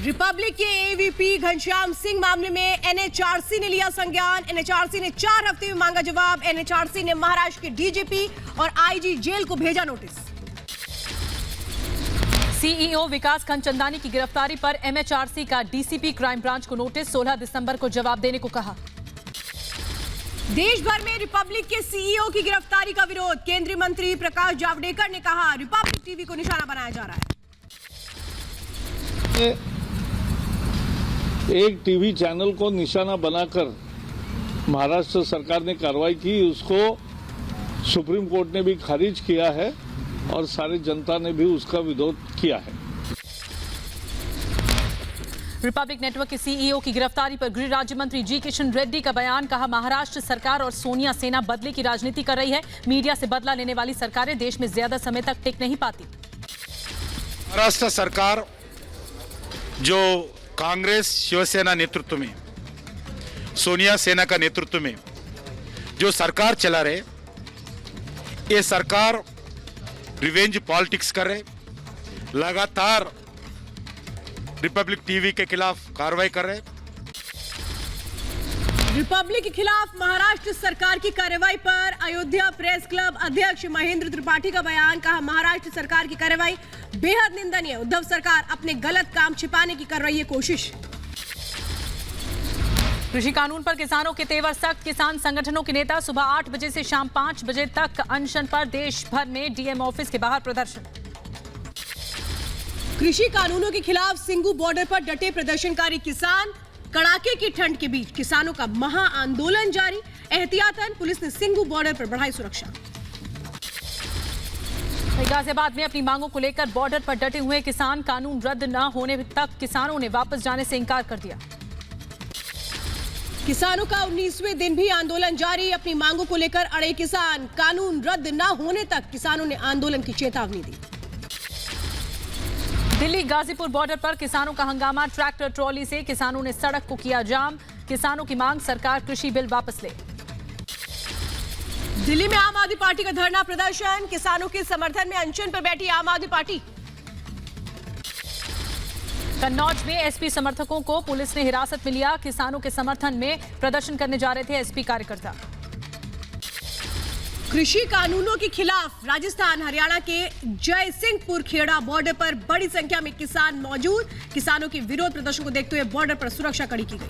Republic के AVP Ghanshyam Singh मामले में एनएचआरसी ने लिया संज्ञान। एनएचआरसी ने 4 हफ्ते में मांगा जवाब। एनएचआरसी ने महाराष्ट्र के डीजीपी और आईजी जेल को भेजा नोटिस। सीईओ विकास खंचंदानी की गिरफ्तारी पर एमएचआरसी का डीसीपी क्राइम ब्रांच को नोटिस। 16 दिसंबर को जवाब देने को कहा। देश भर में रिपब्लिक के सीईओ की गिरफ्तारी का विरोध। केंद्रीय मंत्री प्रकाश जावड़ेकर ने कहा रिपब्लिक टीवी को निशाना बनाया जा रहा है। एक टीवी चैनल को निशाना बनाकर महाराष्ट्र सरकार ने कार्रवाई की, उसको सुप्रीम कोर्ट ने भी खारिज किया है और सारी जनता ने भी उसका विरोध किया है। रिपब्लिक नेटवर्क के सीईओ की गिरफ्तारी पर गृह राज्य मंत्री जी किशन रेड्डी का बयान। कहा महाराष्ट्र सरकार और सोनिया सेना बदले की राजनीति कर रही है। मीडिया से बदला लेने वाली सरकारें देश में ज्यादा समय तक टिक नहीं पाती। महाराष्ट्र सरकार जो कांग्रेस शिवसेना नेतृत्व में, सोनिया सेना का नेतृत्व में जो सरकार चला रहे, ये सरकार रिवेंज पॉलिटिक्स कर रहे, लगातार रिपब्लिक टीवी के खिलाफ कार्रवाई कर रहे। रिपब्लिक के खिलाफ महाराष्ट्र सरकार की कार्रवाई पर अयोध्या प्रेस क्लब अध्यक्ष महेंद्र त्रिपाठी का बयान। कहा महाराष्ट्र सरकार की कार्रवाई बेहद निंदनीय। उद्धव सरकार अपने गलत काम छिपाने की कर रही है कोशिश। कृषि कानून पर किसानों के तेवर सख्त। किसान संगठनों के नेता सुबह 8 बजे से शाम 5 बजे तक अनशन पर। देश भर में डीएम ऑफिस के बाहर प्रदर्शन। कृषि कानूनों के खिलाफ सिंगू बॉर्डर पर डटे प्रदर्शनकारी किसान। कड़ाके की ठंड के बीच किसानों का महा आंदोलन जारी। एहतियातन पुलिस ने सिंगू बॉर्डर पर बढ़ाई सुरक्षा। गाजियाबाद में अपनी मांगों को लेकर बॉर्डर पर डटे हुए किसान। कानून रद्द न होने तक किसानों ने वापस जाने से इंकार कर दिया। किसानों का 19वें दिन भी आंदोलन जारी। अपनी मांगों को लेकर अड़े किसान। कानून रद्द न होने तक किसानों ने आंदोलन की चेतावनी दी। दिल्ली गाजीपुर बॉर्डर पर किसानों का हंगामा। ट्रैक्टर ट्रॉली से किसानों ने सड़क को किया जाम। किसानों की मांग सरकार कृषि बिल वापस ले। दिल्ली में आम आदमी पार्टी का धरना प्रदर्शन। किसानों के समर्थन में अनशन पर बैठी आम आदमी पार्टी। कन्नौज में एसपी समर्थकों को पुलिस ने हिरासत में लिया। किसानों के समर्थन में प्रदर्शन करने जा रहे थे एसपी कार्यकर्ता। कृषि कानूनों के खिलाफ राजस्थान हरियाणा के जयसिंहपुर खेड़ा बॉर्डर पर बड़ी संख्या में किसान मौजूद। किसानों के विरोध प्रदर्शन को देखते हुए बॉर्डर पर सुरक्षा कड़ी की गई।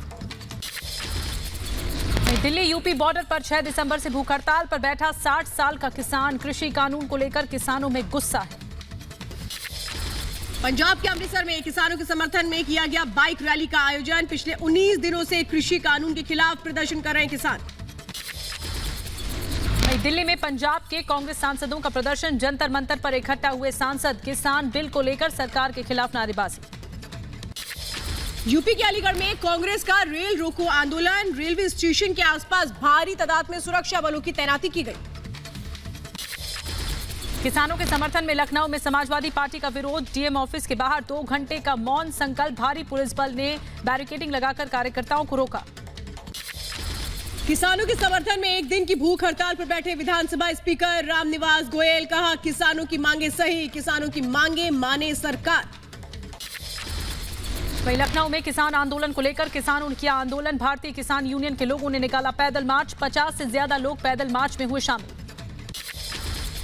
दिल्ली यूपी बॉर्डर पर 6 दिसंबर से भूख हड़ताल पर बैठा 60 साल का किसान। कृषि कानून को लेकर किसानों में गुस्सा है। पंजाब के अमृतसर में किसानों के समर्थन में किया गया बाइक रैली का आयोजन। पिछले 19 दिनों से कृषि कानून के खिलाफ प्रदर्शन कर रहे हैं किसान। दिल्ली में पंजाब के कांग्रेस सांसदों का प्रदर्शन। जंतर मंतर पर इकट्ठा हुए सांसद। किसान बिल को लेकर सरकार के खिलाफ नारेबाजी। यूपी के अलीगढ़ में कांग्रेस का रेल रोको आंदोलन। रेलवे स्टेशन के आसपास भारी तादाद में सुरक्षा बलों की तैनाती की गई। किसानों के समर्थन में लखनऊ में समाजवादी पार्टी का विरोध। डीएम ऑफिस के बाहर 2 घंटे का मौन संकल्प। भारी पुलिस बल ने बैरिकेडिंग लगाकर कार्यकर्ताओं को रोका। किसानों के समर्थन में एक दिन की भूख हड़ताल पर बैठे विधानसभा स्पीकर रामनिवास गोयल। कहा किसानों की मांगे सही, किसानों की मांगे माने सरकार। वहीं लखनऊ में किसान आंदोलन को लेकर किसानों ने किया आंदोलन। भारतीय किसान यूनियन के लोगों ने निकाला पैदल मार्च। 50 से ज्यादा लोग पैदल मार्च में हुए शामिल।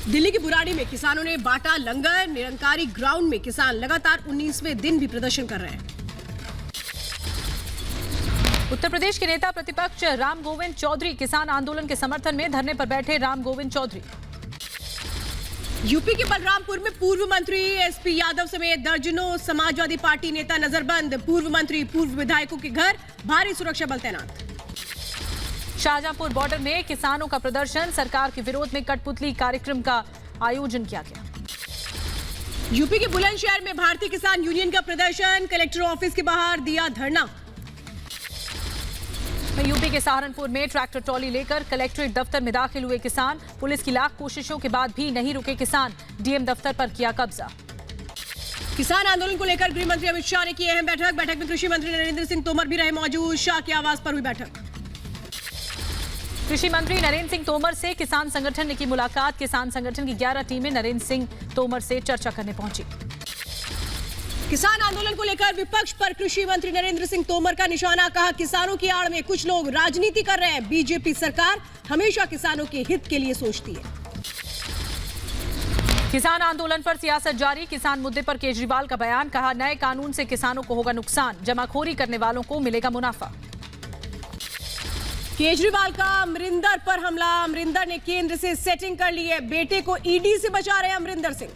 दिल्ली की बुराड़ी में किसानों ने बांटा लंगर। निरंकारी ग्राउंड में किसान लगातार 19वें दिन भी प्रदर्शन कर रहे हैं। उत्तर प्रदेश के नेता प्रतिपक्ष राम गोविंद चौधरी किसान आंदोलन के समर्थन में धरने पर बैठे। राम गोविंद चौधरी। यूपी के बलरामपुर में पूर्व मंत्री एसपी यादव समेत दर्जनों समाजवादी पार्टी नेता नजरबंद। पूर्व मंत्री पूर्व विधायकों के घर भारी सुरक्षा बल तैनात। शाहजहांपुर बॉर्डर में किसानों का प्रदर्शन। सरकार के विरोध में कठपुतली कार्यक्रम का आयोजन किया गया। यूपी के बुलंदशहर में भारतीय किसान यूनियन का प्रदर्शन। कलेक्टर ऑफिस के बाहर दिया धरना। यूपी के सहारनपुर में ट्रैक्टर ट्रॉली लेकर कलेक्ट्रेट दफ्तर में दाखिल हुए किसान। पुलिस की लाख कोशिशों के बाद भी नहीं रुके किसान। डीएम दफ्तर पर किया कब्जा। किसान आंदोलन को लेकर गृह मंत्री अमित शाह ने की अहम बैठक। बैठक में कृषि मंत्री नरेंद्र सिंह तोमर भी रहे मौजूद। शाह के आवास पर हुई बैठक। कृषि मंत्री नरेंद्र सिंह तोमर से किसान संगठन ने की मुलाकात। किसान संगठन की 11 टीमें नरेंद्र सिंह तोमर से चर्चा करने पहुंची। किसान आंदोलन को लेकर विपक्ष पर कृषि मंत्री नरेंद्र सिंह तोमर का निशाना, कहा किसानों की आड़ में कुछ लोग राजनीति कर रहे हैं। बीजेपी सरकार हमेशा किसानों के हित के लिए सोचती है। किसान आंदोलन पर सियासत जारी, किसान मुद्दे पर केजरीवाल का बयान, कहा नए कानून से किसानों को होगा नुकसान, जमाखोरी करने वालों को मिलेगा मुनाफा। केजरीवाल का अमरिंदर पर हमला, अमरिंदर ने केंद्र से सेटिंग कर ली है, बेटे को ईडी से बचा रहे अमरिंदर सिंह।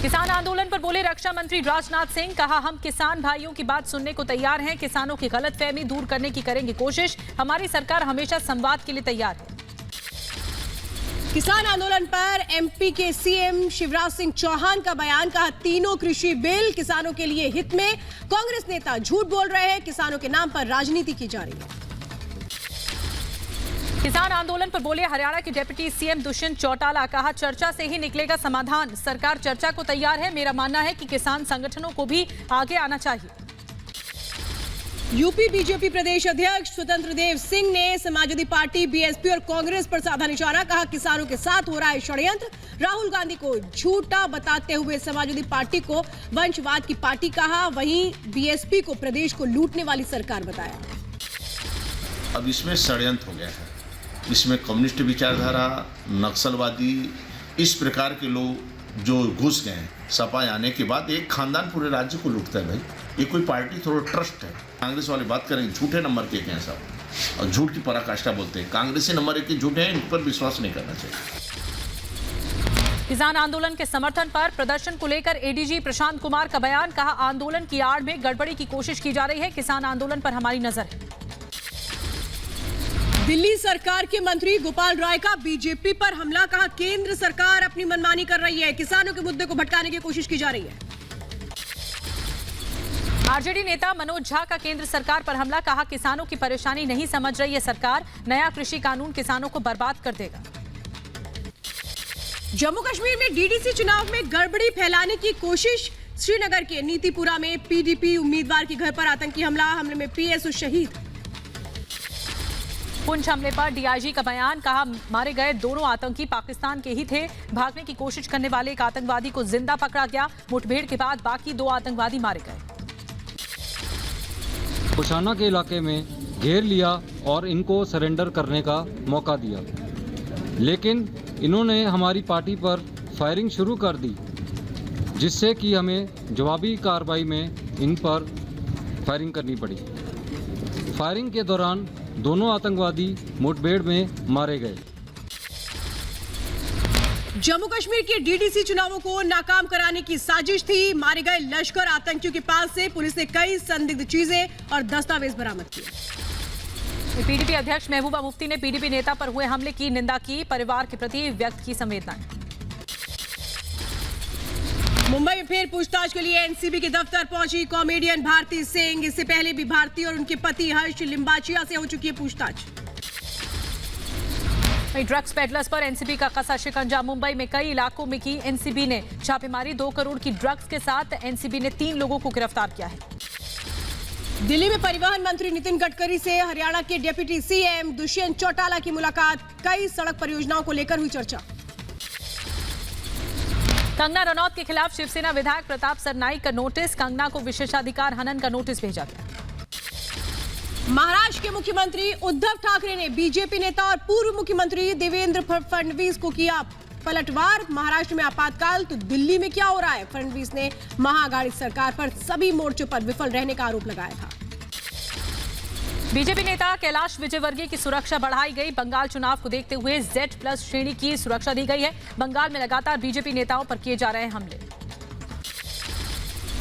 किसान आंदोलन पर बोले रक्षा मंत्री राजनाथ सिंह, कहा हम किसान भाइयों की बात सुनने को तैयार हैं, किसानों की गलतफहमी दूर करने की करेंगे कोशिश, हमारी सरकार हमेशा संवाद के लिए तैयार है। किसान आंदोलन पर एमपी के सीएम शिवराज सिंह चौहान का बयान, कहा तीनों कृषि बिल किसानों के लिए हित में, कांग्रेस नेता झूठ बोल रहे हैं, किसानों के नाम पर राजनीति की जा रही है। किसान आंदोलन पर बोले हरियाणा के डिप्टी सीएम दुष्यंत चौटाला, कहा चर्चा से ही निकलेगा समाधान, सरकार चर्चा को तैयार है, मेरा मानना है कि किसान संगठनों को भी आगे आना चाहिए। यूपी बीजेपी प्रदेश अध्यक्ष स्वतंत्र देव सिंह ने समाजवादी पार्टी, बीएसपी और कांग्रेस पर साधा निशाना, कहा किसानों के साथ हो रहा है षड्यंत्र, राहुल गांधी को झूठा बताते हुए समाजवादी पार्टी को वंशवाद की पार्टी कहा, वहीं बीएसपी को प्रदेश को लूटने वाली सरकार बताया। अब इसमें षड्यंत्र हो गया है, इसमें कम्युनिस्ट विचारधारा, नक्सलवादी, इस प्रकार के लोग जो घुस गए हैं। सपा आने के बाद एक खानदान पूरे राज्य को लूटता है। भाई ये कोई पार्टी थोड़ा ट्रस्ट है। कांग्रेस वाले बात करेंगे झूठे नंबर के हैं सब, और झूठ की पराकाष्ठा बोलते हैं। कांग्रेसी नंबर 1 के झूठे हैं, इन पर विश्वास नहीं करना चाहिए। किसान आंदोलन के समर्थन पर प्रदर्शन को लेकर एडीजी प्रशांत कुमार का बयान, कहा आंदोलन की आड़ में गड़बड़ी की कोशिश की जा रही है, किसान आंदोलन पर हमारी नजर है। दिल्ली सरकार के मंत्री गोपाल राय का बीजेपी पर हमला, कहा केंद्र सरकार अपनी मनमानी कर रही है, किसानों के मुद्दे को भटकाने की कोशिश की जा रही है। आरजेडी नेता मनोज झा का केंद्र सरकार पर हमला, कहा किसानों की परेशानी नहीं समझ रही है सरकार, नया कृषि कानून किसानों को बर्बाद कर देगा। जम्मू कश्मीर में डीडीसी चुनाव में गड़बड़ी फैलाने की कोशिश, श्रीनगर के नीतिपुरा में पीडीपी उम्मीदवार के घर पर आतंकी हमला, हमले में पीएसओ शहीद। पुंछ हमले पर डीआईजी का बयान, कहा मारे गए दोनों आतंकी पाकिस्तान के ही थे, भागने की कोशिश करने वाले एक आतंकवादी को जिंदा पकड़ा गया, मुठभेड़ के बाद बाकी 2 आतंकवादी मारे गए। कुशाना के इलाके में घेर लिया और इनको सरेंडर करने का मौका दिया, लेकिन इन्होंने हमारी पार्टी पर फायरिंग शुरू कर दी, जिससे कि हमें जवाबी कार्रवाई में इन पर फायरिंग करनी पड़ी। फायरिंग के दौरान दोनों आतंकवादी मुठभेड़ में मारे गए। जम्मू कश्मीर के डीडीसी चुनावों को नाकाम कराने की साजिश थी, मारे गए लश्कर आतंकियों के पास से पुलिस ने कई संदिग्ध चीजें और दस्तावेज बरामद किए। पीडीपी अध्यक्ष महबूबा मुफ्ती ने पीडीपी नेता पर हुए हमले की निंदा की, परिवार के प्रति व्यक्त की संवेदनाएं। मुंबई में फिर पूछताछ के लिए एनसीबी के दफ्तर पहुंची कॉमेडियन भारती सिंह, इससे पहले भी भारती और उनके पति हर्ष लिम्बाचिया से हो चुकी है पूछताछ। ड्रग्स पेडलर्स पर एनसीबी का कसा शिकंजा, मुंबई में कई इलाकों में की एनसीबी ने छापेमारी, 2 करोड़ की ड्रग्स के साथ एनसीबी ने 3 लोगों को गिरफ्तार किया है। दिल्ली में परिवहन मंत्री नितिन गडकरी से हरियाणा के डिप्टी सीएम दुष्यंत चौटाला की मुलाकात, कई सड़क परियोजनाओं को लेकर हुई चर्चा। कंगना रनौत के खिलाफ शिवसेना विधायक प्रताप सरनाईक का नोटिस, कंगना को विशेषाधिकार हनन का नोटिस भेजा गया। महाराष्ट्र के मुख्यमंत्री उद्धव ठाकरे ने बीजेपी नेता और पूर्व मुख्यमंत्री देवेंद्र फडणवीस को किया पलटवार, महाराष्ट्र में आपातकाल तो दिल्ली में क्या हो रहा है। फडणवीस ने महाअघाड़ी सरकार पर सभी मोर्चों पर विफल रहने का आरोप लगाया था। बीजेपी नेता कैलाश विजयवर्गीय की सुरक्षा बढ़ाई गई, बंगाल चुनाव को देखते हुए Z+ श्रेणी की सुरक्षा दी गई है। बंगाल में लगातार बीजेपी नेताओं पर किए जा रहे हैं हमले।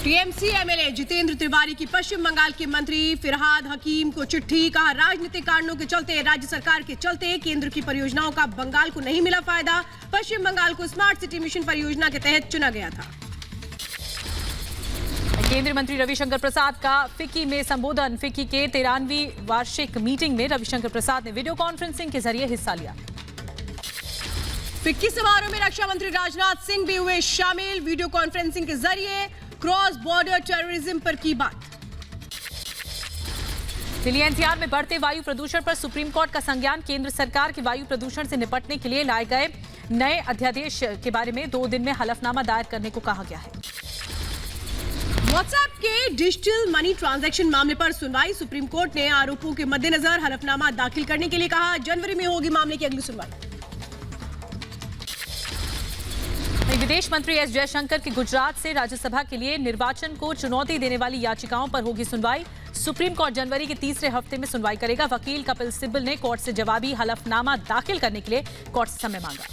टीएमसी एमएलए जितेंद्र तिवारी की पश्चिम बंगाल के मंत्री फिरहाद हकीम को चिट्ठी, कहा राजनीतिक कारणों के चलते, राज्य सरकार के चलते केंद्र की परियोजनाओं का बंगाल को नहीं मिला फायदा, पश्चिम बंगाल को स्मार्ट सिटी मिशन परियोजना के तहत चुना गया था। केंद्रीय मंत्री रविशंकर प्रसाद का फिक्की में संबोधन, फिक्की के 13वीं वार्षिक मीटिंग में रविशंकर प्रसाद ने वीडियो कॉन्फ्रेंसिंग के जरिए हिस्सा लिया। फिक्की समारोह में रक्षा मंत्री राजनाथ सिंह भी हुए शामिल, वीडियो कॉन्फ्रेंसिंग के जरिए क्रॉस बॉर्डर टेररिज्म पर की बात। दिल्ली एनसीआर में बढ़ते वायु प्रदूषण पर सुप्रीम कोर्ट का संज्ञान, केंद्र सरकार के वायु प्रदूषण से निपटने के लिए लाए गए नए अध्यादेश के बारे में 2 दिन में हलफनामा दायर करने को कहा गया है। व्हाट्सएप के डिजिटल मनी ट्रांजैक्शन मामले पर सुनवाई। सुप्रीम कोर्ट ने आरोपों के मद्देनजर हलफनामा दाखिल करने के लिए कहा। जनवरी में होगी मामले की अगली सुनवाई। विदेश मंत्री एस जयशंकर की गुजरात से राज्यसभा के लिए निर्वाचन को चुनौती देने वाली याचिकाओं पर होगी सुनवाई। सुप्रीम कोर्ट जनवरी के तीसरे हफ्ते में सुनवाई करेगा। वकील कपिल सिब्बल ने कोर्ट से जवाबी हलफनामा दाखिल करने के लिए कोर्ट से समय मांगा।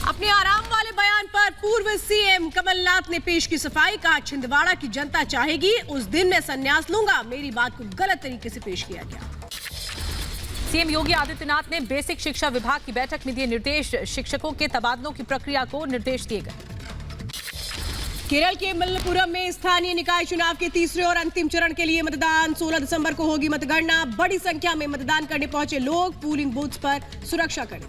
अपने आराम वाले बयान पर पूर्व सीएम कमलनाथ ने पेश की सफाई। कहा, छिंदवाड़ा की जनता चाहेगी उस दिन मैं संन्यास लूंगा। मेरी बात को गलत तरीके से पेश किया गया। सीएम योगी आदित्यनाथ ने बेसिक शिक्षा विभाग की बैठक में दिए निर्देश। शिक्षकों के तबादलों की प्रक्रिया को निर्देश दिए गए। केरल के मलप्पुरम में स्थानीय निकाय चुनाव के तीसरे और अंतिम चरण के लिए मतदान। 16 दिसंबर को होगी मतगणना। बड़ी संख्या में मतदान करने पहुंचे लोग पोलिंग बूथ पर सुरक्षा कड़ी।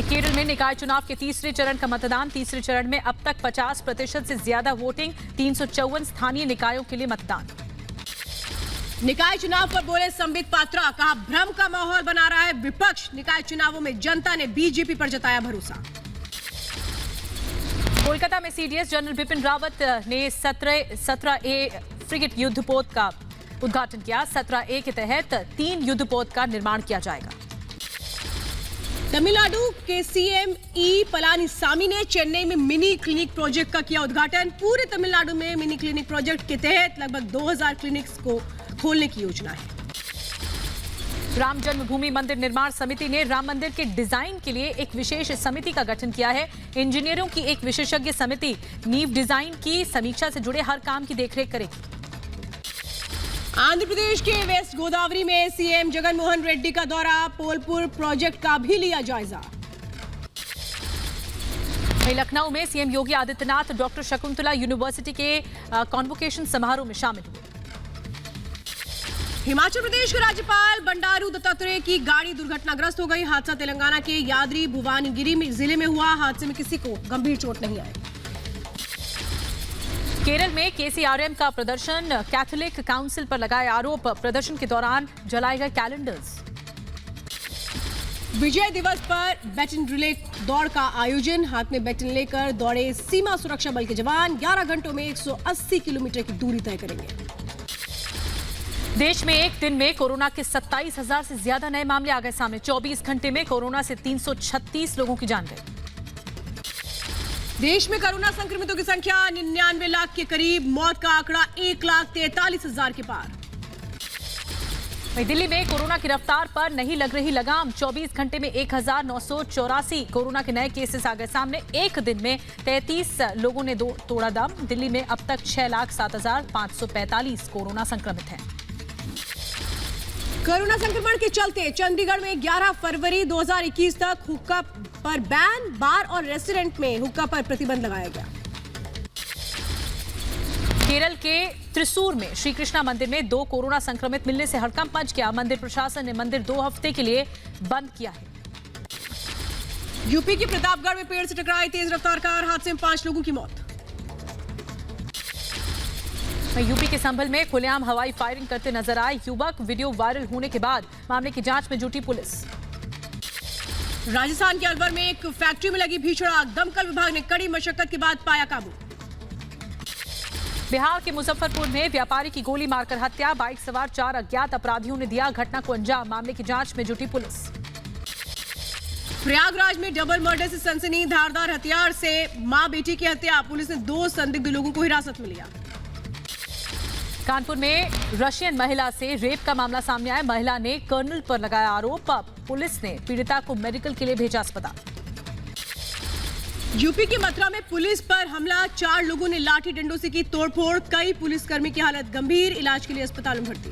केरल में निकाय चुनाव के तीसरे चरण का मतदान। तीसरे चरण में अब तक 50% से ज्यादा वोटिंग। 354 स्थानीय निकायों के लिए मतदान। निकाय चुनाव पर बोले संबित पात्रा। कहा, भ्रम का माहौल बना रहा है विपक्ष। निकाय चुनावों में जनता ने बीजेपी पर जताया भरोसा। कोलकाता में सीडीएस जनरल बिपिन रावत ने 17A फ्रिगेट युद्धपोत का उद्घाटन किया। 17A के तहत 3 युद्धपोत का निर्माण किया जाएगा। तमिलनाडु के सीएम ई पलानीसामी ने चेन्नई में मिनी क्लिनिक प्रोजेक्ट का किया उद्घाटन। पूरे तमिलनाडु में मिनी क्लिनिक प्रोजेक्ट के तहत लगभग 2000 क्लिनिक्स को खोलने की योजना है। राम जन्मभूमि मंदिर निर्माण समिति ने राम मंदिर के डिजाइन के लिए एक विशेष समिति का गठन किया है। इंजीनियरों की एक विशेषज्ञ समिति नींव डिजाइन की समीक्षा से जुड़े हर काम की देखरेख करेगी। आंध्र प्रदेश के वेस्ट गोदावरी में सीएम जगनमोहन रेड्डी का दौरा। पोलपुर प्रोजेक्ट का भी लिया जायजा। लखनऊ में CM Yogi Adityanath doctor Shakuntala university के कॉन्वोकेशन समारोह में शामिल हुए। हिमाचल प्रदेश के राज्यपाल बंडारू दत्तात्रेय की गाड़ी दुर्घटनाग्रस्त हो गई। हादसा तेलंगाना के यादरी भुवनगिरी जिले में हुआ। हादसे में किसी को गंभीर चोट नहीं आई। केरल में केसीआरएम का प्रदर्शन। कैथोलिक काउंसिल पर लगाए आरोप। प्रदर्शन के दौरान जलाए गए कैलेंडर्स। विजय दिवस पर बैटन रिले दौड़ का आयोजन। हाथ में बैटन लेकर दौड़े सीमा सुरक्षा बल के जवान। 11 घंटों में 180 किलोमीटर की दूरी तय करेंगे। देश में एक दिन में कोरोना के 27,000 से ज्यादा नए मामले आ गए सामने। 24 घंटे में कोरोना से 336 लोगों की जान गई। देश में कोरोना संक्रमितों की संख्या 99 लाख के करीब। मौत का आंकड़ा 1,43,000 के पार। दिल्ली में कोरोना की रफ्तार पर नहीं लग रही लगाम। 24 घंटे में 1984 कोरोना के नए केसेस आ गए सामने। एक दिन में 33 लोगों ने तोड़ा दम। दिल्ली में अब तक 6,07,545 कोरोना संक्रमित हैं। कोरोना संक्रमण के चलते चंडीगढ़ में 11 फरवरी 2021 तक हुक्का पर बैन। बार और रेस्टोरेंट में हुक्का पर प्रतिबंध लगाया गया। केरल के त्रिसूर में श्री कृष्णा मंदिर में 2 कोरोना संक्रमित मिलने से हड़कंप मच गया। मंदिर प्रशासन ने मंदिर 2 हफ्ते के लिए बंद किया है। यूपी के प्रतापगढ़ में पेड़ से टकराई तेज रफ्तार कार। हादसे में 5 लोगों की मौत। यूपी के संभल में खुलेआम हवाई फायरिंग करते नजर आए युवक। वीडियो वायरल होने के बाद मामले की जांच में जुटी पुलिस। राजस्थान के अलवर में एक फैक्ट्री में लगी भीषण आग। दमकल विभाग ने कड़ी मशक्कत के बाद पाया काबू। बिहार के मुजफ्फरपुर में व्यापारी की गोली मारकर हत्या। बाइक सवार 4 अज्ञात अपराधियों ने दिया घटना को अंजाम। मामले की जांच में जुटी पुलिस। प्रयागराज में डबल मर्डर से सनसनी। धारदार हथियार से मां बेटी की हत्या। पुलिस ने 2 संदिग्ध लोगों को हिरासत में लिया। कानपुर में रशियन महिला से रेप का मामला सामने आया। महिला ने कर्नल पर लगाया आरोप। पुलिस ने पीड़िता को मेडिकल के लिए भेजा अस्पताल। यूपी के मथुरा में पुलिस पर हमला। 4 लोगों ने लाठी डंडों से की तोड़फोड़। कई पुलिसकर्मी की हालत गंभीर। इलाज के लिए अस्पताल में भर्ती।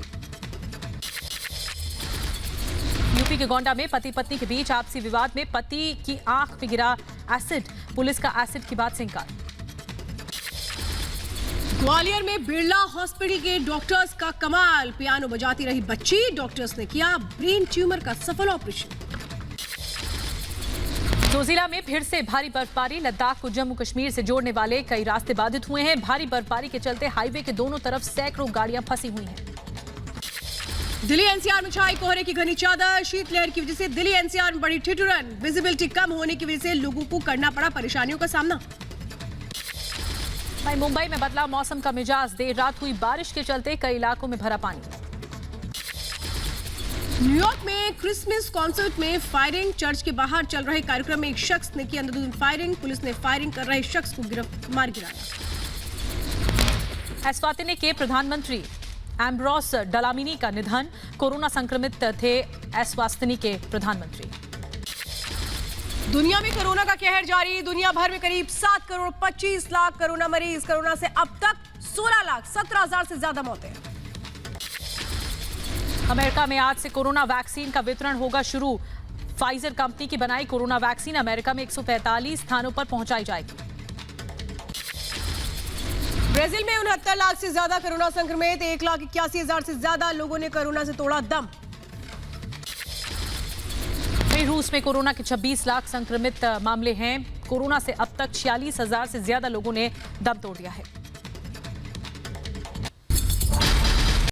यूपी के गोंडा में पति पत्नी के बीच आपसी विवाद में पति की आंख पे गिरा एसिड। पुलिस का एसिड की बात से इंकार। ग्वालियर में बिरला हॉस्पिटल के डॉक्टर्स का कमाल। पियानो बजाती रही बच्ची। डॉक्टर्स ने किया ब्रेन ट्यूमर का सफल ऑपरेशन। जोजिला में फिर से भारी बर्फबारी। लद्दाख को जम्मू कश्मीर से जोड़ने वाले कई रास्ते बाधित हुए हैं। भारी बर्फबारी के चलते हाईवे के दोनों तरफ सैकड़ों गाड़ियां फंसी हुई हैं। दिल्ली एनसीआर में छाई कोहरे की घनी चादर। शीतलहर की वजह से दिल्ली एनसीआर में बड़ी ठिठुरन। विजिबिलिटी कम होने की वजह से लोगों को करना पड़ा परेशानियों का सामना। वहीं मुंबई में बदला मौसम का मिजाज, देर रात हुई बारिश के चलते कई इलाकों में भरा पानी। न्यूयॉर्क में क्रिसमस कॉन्सर्ट में फायरिंग, चर्च के बाहर चल रहे कार्यक्रम में एक शख्स ने की अंधाधुंध फायरिंग, पुलिस ने फायरिंग कर रहे शख्स को मार गिराया। एस्वातिनी के प्रधानमंत्री एम्ब्रोस डलामिनी का निधन, कोरोना संक्रमित थे एस्वातिनी के प्रधानमंत्री। दुनिया में कोरोना का कहर जारी, दुनिया भर में करीब 7 करोड़ 25 लाख कोरोना मरीज, कोरोना से अब तक 16 लाख 17 हजार से ज्यादा मौतें। अमेरिका में आज से कोरोना वैक्सीन का वितरण होगा शुरू। फाइजर कंपनी की बनाई कोरोना वैक्सीन अमेरिका में 145 स्थानों पर पहुंचाई जाएगी। ब्राजील में 69 लाख से ज्यादा कोरोना संक्रमित, 1,81,000 से ज्यादा लोगों ने कोरोना से तोड़ा दम। रूस में कोरोना के 26 लाख संक्रमित मामले हैं। कोरोना से अब तक 46,000 से ज्यादा लोगों ने दम तोड़ दिया है।